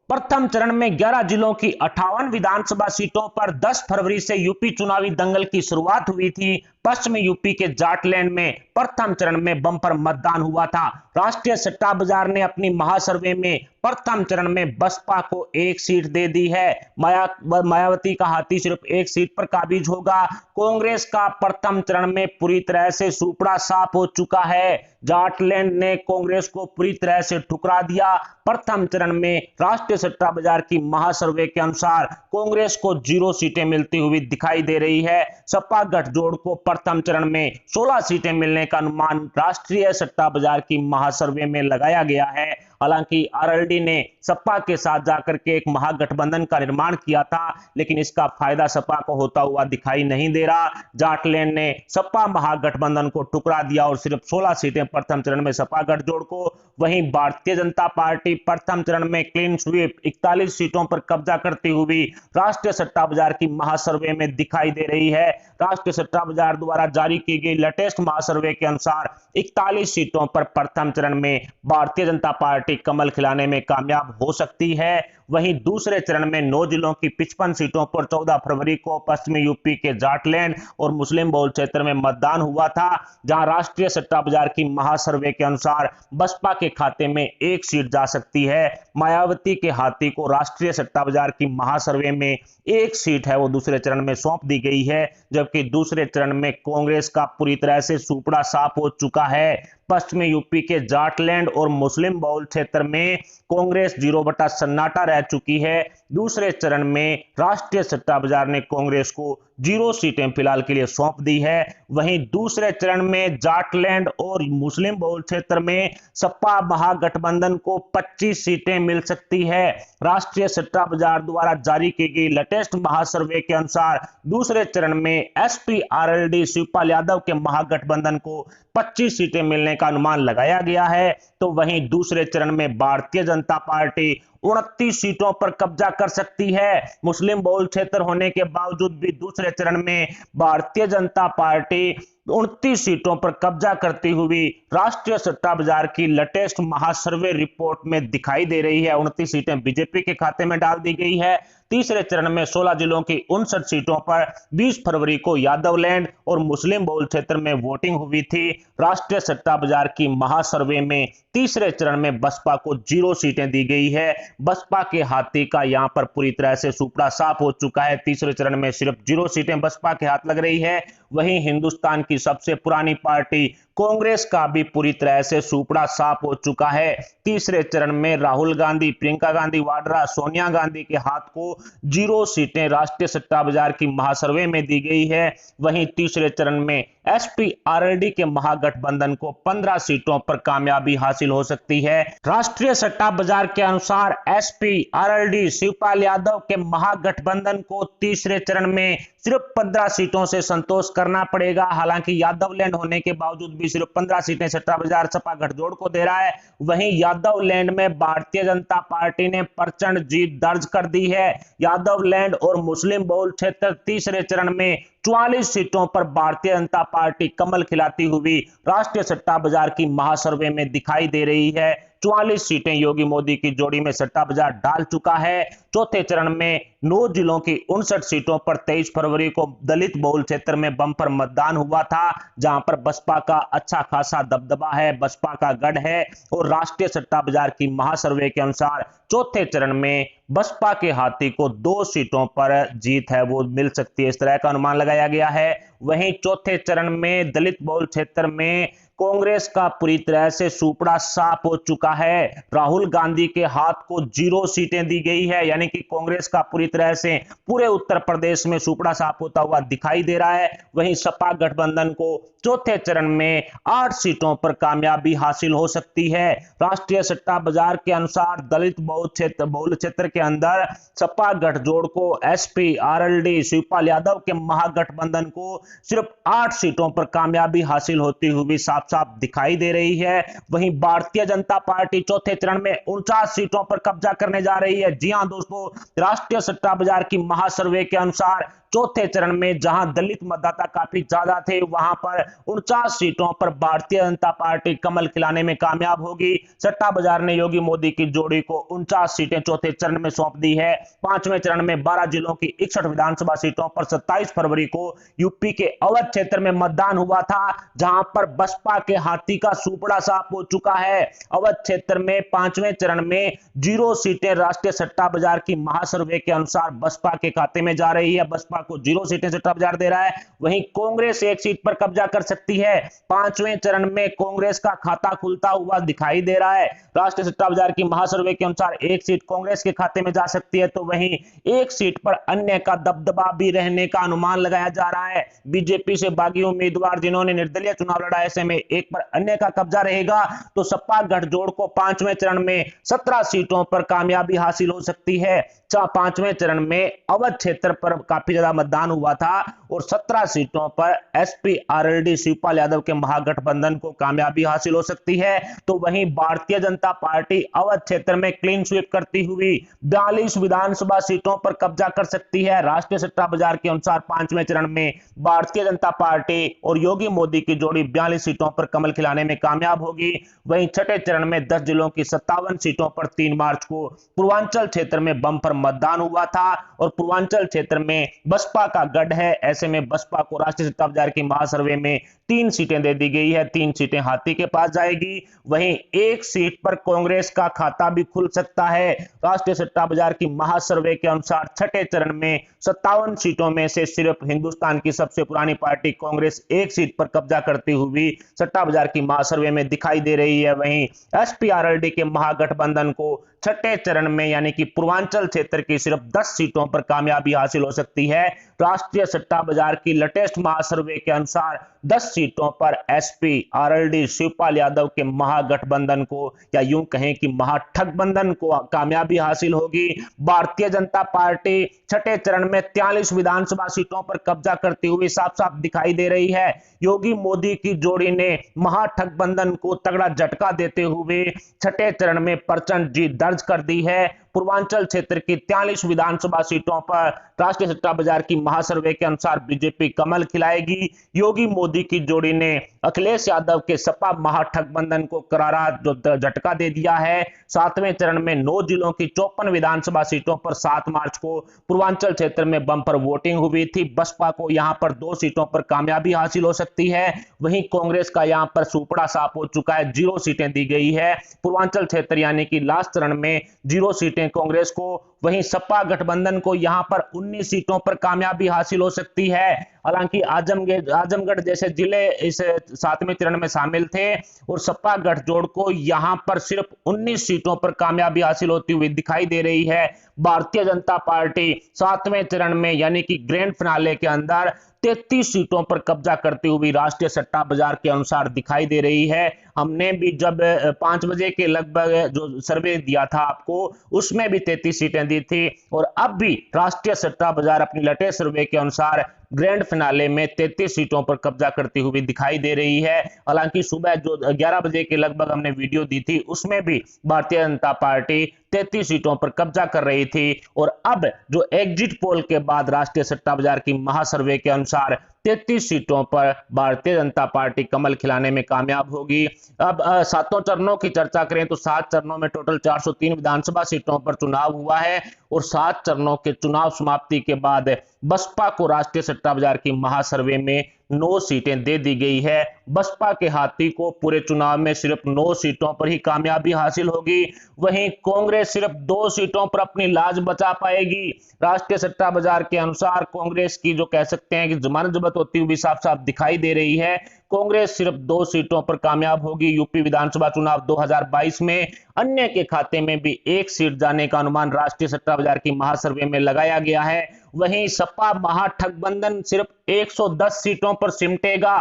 प्रथम चरण में 11 जिलों की 58 विधानसभा सीटों पर 10 फरवरी से यूपी चुनावी दंगल की शुरुआत हुई थी। पश्चिमी यूपी के जाटलैंड में प्रथम चरण में बंपर मतदान हुआ था। राष्ट्रीय सट्टा बाजार ने अपनी महासर्वे में प्रथम चरण में बसपा को एक सीट दे दी है। मायावती का हाथी सिर्फ एक सीट पर काबिज होगा। कांग्रेस का प्रथम चरण में पूरी तरह से सुपड़ा साफ हो चुका है। जाटलैंड ने कांग्रेस को पूरी तरह से ठुकरा दिया। प्रथम चरण में राष्ट्रीय सट्टा बाजार की महासर्वे के अनुसार कांग्रेस को 0 सीटें मिलती हुई दिखाई दे रही है। सपा गठजोड़ को प्रथम चरण में 16 सीटें मिलने का अनुमान राष्ट्रीय सट्टा बाजार की महासर्वे में लगाया गया है। हालांकि आरएलडी ने सपा के साथ जाकर के एक महागठबंधन का निर्माण किया था, लेकिन इसका फायदा सपा को होता हुआ दिखाई नहीं दे रहा। जाटलैंड ने सपा महागठबंधन को ठुकरा दिया और सिर्फ 16 सीटें प्रथम चरण में सपा गठजोड़ को। वहीं भारतीय जनता पार्टी प्रथम चरण में क्लीन स्वीप 41 सीटों पर कब्जा करती हुई राष्ट्रीय सट्टा बाजार की महासर्वे में दिखाई दे रही है। राष्ट्रीय सट्टा बाजार द्वारा जारी की गई लेटेस्ट महासर्वे के अनुसार 41 सीटों पर प्रथम चरण में भारतीय जनता पार्टी कमल खिलाने में कामयाब हो सकती है। वहीं दूसरे चरण में 9 जिलों की 55 सीटों पर 14 फरवरी को पश्चिमी यूपी के जाटलैंड और मुस्लिम बहुल क्षेत्र में मतदान हुआ था, जहां राष्ट्रीय सट्टा बाजार की महासर्वे के अनुसार बसपा के खाते में एक सीट जा सकती है। मायावती के हाथी को राष्ट्रीय सट्टा बाजार की महासर्वे में एक सीट है वो दूसरे चरण में सौंप दी गई है, जबकि दूसरे चरण में कांग्रेस का पूरी तरह से सुपड़ा साफ हो चुका है। पश्चिमी यूपी के जाटलैंड और मुस्लिम बहुल क्षेत्र में कांग्रेस 0 सन्नाटा रह चुकी है। दूसरे चरण में राष्ट्रीय सट्टा बाजार ने कांग्रेस को 0 सीटें फिलहाल के लिए सौंप दी है। वहीं दूसरे चरण में जाटलैंड और मुस्लिम बहुल क्षेत्र में सपा महागठबंधन को 25 सीटें मिल सकती है। राष्ट्रीय सट्टा बाजार द्वारा जारी की गई लेटेस्ट महासर्वे के अनुसार दूसरे चरण में एसपी आरएलडी शिवपाल यादव के महागठबंधन को 25 सीटें मिलने का अनुमान लगाया गया है। तो वहीं दूसरे चरण में भारतीय जनता पार्टी 29 सीटों पर कब्जा कर सकती है। मुस्लिम बहुल क्षेत्र होने के बावजूद भी दूसरे चरण में भारतीय जनता पार्टी 29 सीटों पर कब्जा करती हुई राष्ट्रीय सट्टा बाजार की लेटेस्ट महासर्वे रिपोर्ट में दिखाई दे रही है। 29 सीटें बीजेपी के खाते में डाल दी गई है। तीसरे चरण में 16 जिलों की 59 सीटों पर 20 फरवरी को यादवलैंड और मुस्लिम बहुल क्षेत्र में वोटिंग हुई थी। राष्ट्रीय सट्टा बाजार की महासर्वे में तीसरे चरण में बसपा को 0 सीटें दी गई है। बसपा के हाथी का यहां पर पूरी तरह से सुपड़ा साफ हो चुका है। तीसरे चरण में सिर्फ 0 सीटें बसपा के हाथ लग रही है। वहीं हिंदुस्तान की सबसे पुरानी पार्टी कांग्रेस का भी पूरी तरह से सुपड़ा साफ हो चुका है। तीसरे चरण में राहुल गांधी, प्रियंका गांधी वाड्रा, सोनिया गांधी के हाथ को 0 सीटें राष्ट्रीय सट्टा बाजार की महासर्वे में दी गई है। वहीं तीसरे चरण में एसपी आरएलडी के महागठबंधन को 15 सीटों पर कामयाबी हासिल हो सकती है। राष्ट्रीय सट्टा बाजार के अनुसार एसपी आरएलडी शिवपाल यादव के महागठबंधन को तीसरे चरण में सिर्फ 15 सीटों से संतोष करना पड़ेगा। हालांकि यादवलैंड होने के बावजूद भी सिर्फ 15 सीटें सट्टा बाजार सपा गठजोड़ को दे रहा है। वहीं यादवलैंड में भारतीय जनता पार्टी ने प्रचंड जीत दर्ज कर दी है। यादवलैंड और मुस्लिम बहुल क्षेत्र तीसरे चरण में 44 सीटों पर भारतीय जनता पार्टी कमल खिलाती हुई राष्ट्रीय सट्टा बाजार की महासर्वे में दिखाई दे रही है। 44 सीटें योगी मोदी की जोड़ी में सट्टा बाजार डाल चुका है। चौथे चरण में 9 जिलों की 59 सीटों पर 23 फरवरी को दलित बहुल क्षेत्र में बंपर मतदान हुआ था, जहां पर बसपा का अच्छा खासा दबदबा है, बसपा का गढ़ है। और राष्ट्रीय सट्टा बाजार की महासर्वे के अनुसार चौथे चरण में बसपा के हाथी को 2 सीटों पर जीत है वो मिल सकती है, इस तरह का अनुमान लगाया गया है। वहीं चौथे चरण में दलित बहुल क्षेत्र में कांग्रेस का पूरी तरह से सुपड़ा साफ हो चुका है। राहुल गांधी के हाथ को 0 सीटें दी गई है, यानी कि कांग्रेस का पूरी तरह से पूरे उत्तर प्रदेश में सुपड़ा साफ होता हुआ दिखाई दे रहा है। वहीं सपा गठबंधन को चौथे चरण में 8 सीटों पर कामयाबी हासिल हो सकती है। राष्ट्रीय सट्टा बाजार के अनुसार दलित बहुल क्षेत्र के अंदर सपा गठजोड़ को एसपी आरएलडी शिवपाल यादव के महागठबंधन को सिर्फ 8 सीटों पर कामयाबी हासिल होती हुई साफ साफ दिखाई दे रही है। वहीं भारतीय जनता पार्टी चौथे चरण में 49 सीटों पर कब्जा करने जा रही है। जी हां दोस्तों, राष्ट्रीय सट्टा बाजार की महासर्वे के अनुसार चौथे चरण में जहां दलित मतदाता काफी ज्यादा थे, वहां पर 49 सीटों पर भारतीय जनता पार्टी कमल खिलाने में कामयाब होगी। सट्टा बाजार ने योगी मोदी की जोड़ी को 49 सीटें चौथे चरण में सौंप दी है। पांचवें चरण में 12 जिलों की 61 विधानसभा सीटों पर 27 फरवरी को यूपी के अवध क्षेत्र में मतदान हुआ था, जहां पर बसपा के हाथी का सुपड़ा साफ हो चुका है। अवध क्षेत्र में पांचवें चरण में 0 सीटें राष्ट्रीय सट्टा बाजार की महासर्वे के अनुसार बसपा के खाते में जा रही है। बसपा को 0 सीटें सट्टा बाजार दे रहा है। वहीं कांग्रेस एक सीट पर कब्जा कर सकती है। पांचवें चरण में कांग्रेस का खाता खुलता हुआ दिखाई दे रहा है। राष्ट्रीय सट्टा बाजार की महासर्वे के अनुसार एक सीट कांग्रेस के खाते में जा सकती है, तो वहीं एक सीट पर अन्य का दबदबा भी रहने का अनुमान लगाया जा रहा है। बीजेपी से बागी उम्मीदवार जिन्होंने निर्दलीय चुनाव लड़ा, ऐसे में एक पर अन्य का कब्जा रहेगा, तो सपा गठजोड़ को पांचवें चरण में 17 सीटों पर कामयाबी हासिल हो सकती है। पांचवें चरण में अवध क्षेत्र पर काफी ज्यादा मतदान हुआ था और 17 सीटों पर एसपी आरएलडी शिवपाल यादव के महागठबंधन को कामयाबी हासिल हो सकती है। तो वहीं भारतीय जनता पार्टी अवध क्षेत्र में क्लीन स्वीप करती हुई 42 विधानसभा सीटों पर कब्जा कर सकती है। राष्ट्रीय सट्टा बाजार के अनुसार पांचवें चरण में भारतीय जनता पार्टी और योगी मोदी की जोड़ी 42 सीटों पर कमल खिलाने में कामयाब होगी। वहीं छठे चरण में 10 जिलों की 57 सीटों पर 3 मार्च को पूर्वांचल क्षेत्र में बम्पर मतदान हुआ था और पूर्वांचल क्षेत्र में बसपा का गढ़ है। ऐसे में बसपा को राष्ट्रीय सट्टा बाजार की महासर्वे में 3 सीटें दे दी गई है। 3 सीटें हाथी के पास जाएगी। वहीं एक सीट पर कांग्रेस का खाता भी खुल सकता है। राष्ट्रीय सट्टा बाजार की महासर्वे के अनुसार छठे चरण में 57 सीटों में से सिर्फ हिंदुस्तान की सबसे पुरानी पार्टी कांग्रेस एक सीट पर कब्जा करती हुई सट्टा बाजार की महासर्वे में दिखाई दे रही है। वहीं एसपीआरएलडी के महागठबंधन को छठे चरण में यानी कि पूर्वांचल क्षेत्र की सिर्फ 10 सीटों पर कामयाबी हासिल हो सकती है। राष्ट्रीय सट्टा बाजार की लेटेस्ट महासर्वे के अनुसार 10 सीटों पर एसपी आरएलडी शिवपाल यादव के महागठबंधन को, या यूं कहें कि महाठगबंधन को कामयाबी हासिल होगी। भारतीय जनता पार्टी छठे चरण में 43 विधानसभा सीटों पर कब्जा करती हुई साफ साफ दिखाई दे रही है। योगी मोदी की जोड़ी ने महाठगबंधन को तगड़ा झटका देते हुए छठे चरण में प्रचंड जीत दर्ज कर दी है। पूर्वांचल क्षेत्र की 43 विधानसभा सीटों पर राष्ट्रीय सट्टा बाजार की महासर्वे के अनुसार बीजेपी कमल खिलाएगी। योगी मोदी की जोड़ी ने अखिलेश यादव के सपा महाठगबंधन को करारा झटका दे दिया है। सातवें चरण में 9 जिलों की 54 विधानसभा सीटों पर 7 मार्च को पूर्वांचल क्षेत्र में बम्पर वोटिंग हुई थी। बसपा को यहां पर 2 सीटों पर कामयाबी हासिल हो सकती है। वहीं कांग्रेस का यहां पर सुपड़ा साफ हो चुका है, 0 सीटें दी गई है। पूर्वांचल क्षेत्र यानी कि लास्ट चरण में 0 सीटें कांग्रेस को। वहीं सपा गठबंधन को यहां पर 19 सीटों पर कामयाबी हासिल हो सकती है। हालांकि आजमगढ़ जैसे जिले इस 7वें चरण में शामिल थे और सपा गठजोड़ को यहां पर सिर्फ 19 सीटों पर कामयाबी हासिल होती हुई दिखाई दे रही है। भारतीय जनता पार्टी 7वें चरण में यानी कि ग्रैंड फिनाले के अंदर 33 सीटों पर कब्जा करती हुई राष्ट्रीय सट्टा बाजार के अनुसार दिखाई दे रही है। हमने भी जब 5 बजे के लगभग जो सर्वे दिया था आपको, उसमें भी 33 सीटें दी थी और अब भी राष्ट्रीय सट्टा बाजार अपनी लेटेस्ट सर्वे के अनुसार ग्रैंड फिनाले में 33 सीटों पर कब्जा करती हुई दिखाई दे रही है। हालांकि सुबह जो 11 बजे के लगभग हमने वीडियो दी थी, उसमें भी भारतीय जनता पार्टी 33 सीटों पर कब्जा कर रही थी और अब जो एग्जिट पोल के बाद राष्ट्रीय सट्टा बाजार की महासर्वे के अनुसार 33 सीटों पर भारतीय जनता पार्टी कमल खिलाने में कामयाब होगी। अब 7 चरणों की चर्चा करें तो 7 चरणों में टोटल 403 विधानसभा सीटों पर चुनाव हुआ है और 7 चरणों के चुनाव समाप्ति के बाद बसपा को राष्ट्रीय सट्टा बाजार की महासर्वे में 9 सीटें दे दी गई है। बसपा के हाथी को पूरे चुनाव में सिर्फ 9 सीटों पर ही कामयाबी हासिल होगी। वहीं कांग्रेस सिर्फ 2 सीटों पर अपनी लाज बचा पाएगी। राष्ट्रीय सट्टा बाजार के अनुसार कांग्रेस की जो कह सकते हैं कि जमानत जब्त होती हुई साफ साफ दिखाई दे रही है। कांग्रेस सिर्फ 2 सीटों पर कामयाब होगी। यूपी विधानसभा चुनाव 2022 में अन्य के खाते में भी 1 सीट जाने का अनुमान राष्ट्रीय सट्टा बाजार की महासर्वे में लगाया गया है। वहीं सपा महाठगबंधन सिर्फ 110 सीटों पर सिमटेगा।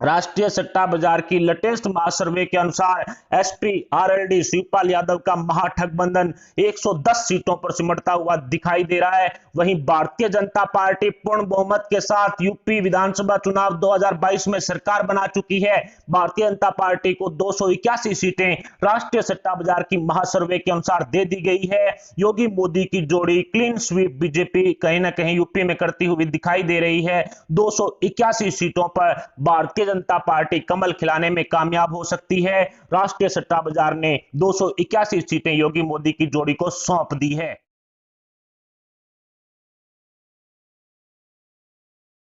राष्ट्रीय सट्टा बाजार की लेटेस्ट महासर्वे के अनुसार एसपी आरएलडी शिवपाल यादव का महागठबंधन 110 सीटों पर सिमटता हुआ दिखाई दे रहा है। वहीं भारतीय जनता पार्टी पूर्ण बहुमत के साथ यूपी विधानसभा चुनाव 2022 में सरकार बना चुकी है। भारतीय जनता पार्टी को 281 सीटें राष्ट्रीय सट्टा बाजार की महासर्वे के अनुसार दे दी गई है। योगी मोदी की जोड़ी क्लीन स्वीप बीजेपी कहीं ना कहीं यूपी में करती हुई दिखाई दे रही है। 281 सीटों पर भारतीय जनता पार्टी कमल खिलाने में कामयाब हो सकती है। राष्ट्रीय सट्टा बाजार ने 281 सीटें योगी मोदी की जोड़ी को सौंप दी है।